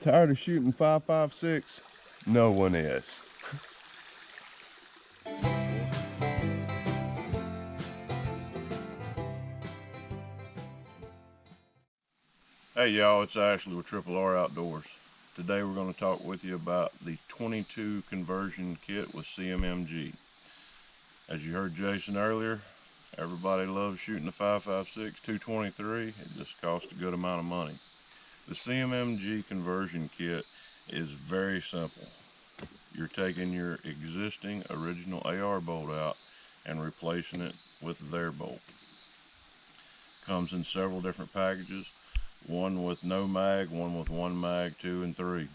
Tired of shooting 5.56? No one is. Hey y'all, it's Ashley with R Outdoors. Today we're going to talk with you about the 22 conversion kit with Cmmg. As you heard Jason earlier, everybody loves shooting the 5.56, 223. It just costs a good amount of money. The Cmmg conversion kit is very simple. You're taking your existing original AR bolt out and replacing it with their bolt. Comes in several different packages, one with no mag, one with one mag, 2 and 3.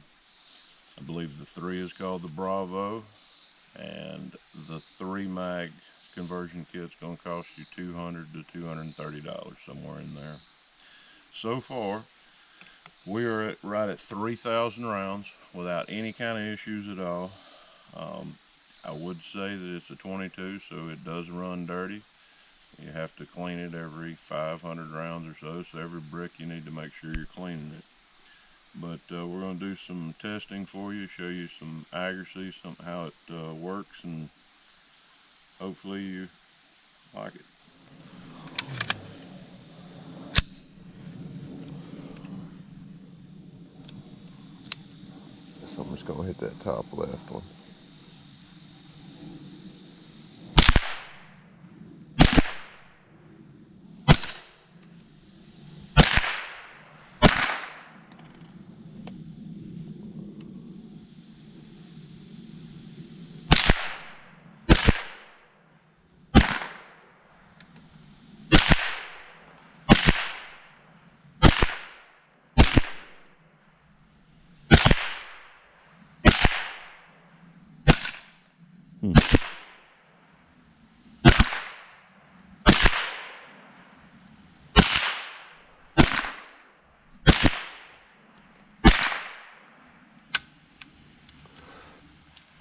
I believe the 3 is called the Bravo, and the 3 mag conversion kit's going to cost you $200 to $230, somewhere in there. So far, we are right at 3,000 rounds without any kind of issues at all. I would say that it's a 22, so it does run dirty. You have to clean it every 500 rounds or so every brick you need to make sure you're cleaning it. But we're going to do some testing for you, show you some accuracy, how it works, and hopefully you like it. So I'm just going to hit that top left one.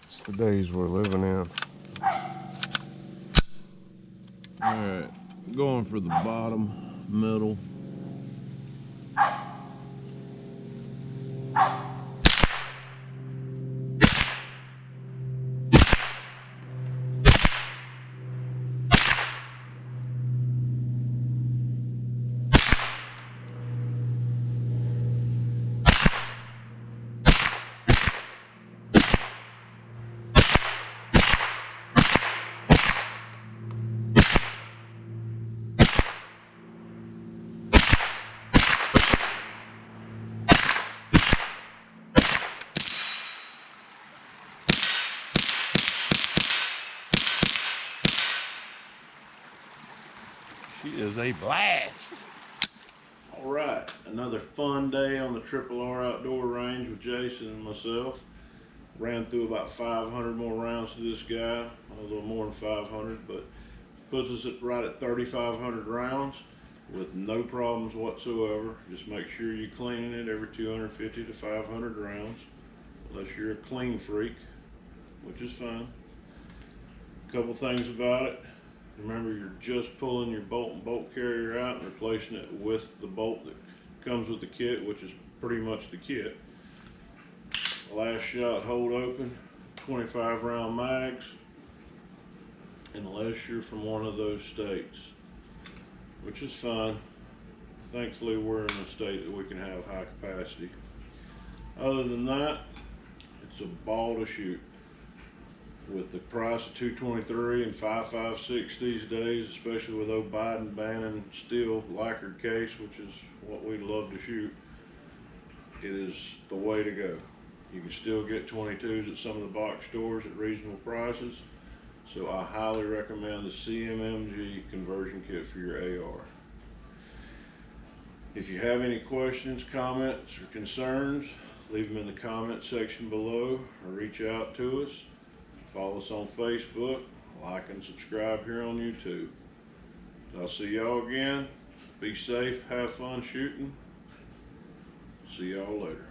It's the days we're living in. Alright, going for the bottom, middle. She is a blast. All right, another fun day on the R Outdoor range with Jason and myself. Ran through about 500 more rounds to this guy, a little more than 500, but puts us right at 3,500 rounds with no problems whatsoever. Just make sure you're cleaning it every 250 to 500 rounds, unless you're a clean freak, which is fine. A couple things about it. Remember, you're just pulling your bolt and bolt carrier out and replacing it with the bolt that comes with the kit, which is pretty much the kit. Last shot hold open, 25 round mags, unless you're from one of those states, which is fine. Thankfully, we're in a state that we can have high capacity. Other than that, it's a ball to shoot. With the price of 223 and 5.56 these days, especially with old Biden banning steel lacquered case, which is what we love to shoot, it is the way to go. You can still get 22s at some of the box stores at reasonable prices, so I highly recommend the Cmmg conversion kit for your AR. If you have any questions, comments, or concerns, leave them in the comment section below or reach out to us. Follow us on Facebook, like and subscribe here on YouTube. I'll see y'all again. Be safe, have fun shooting. See y'all later.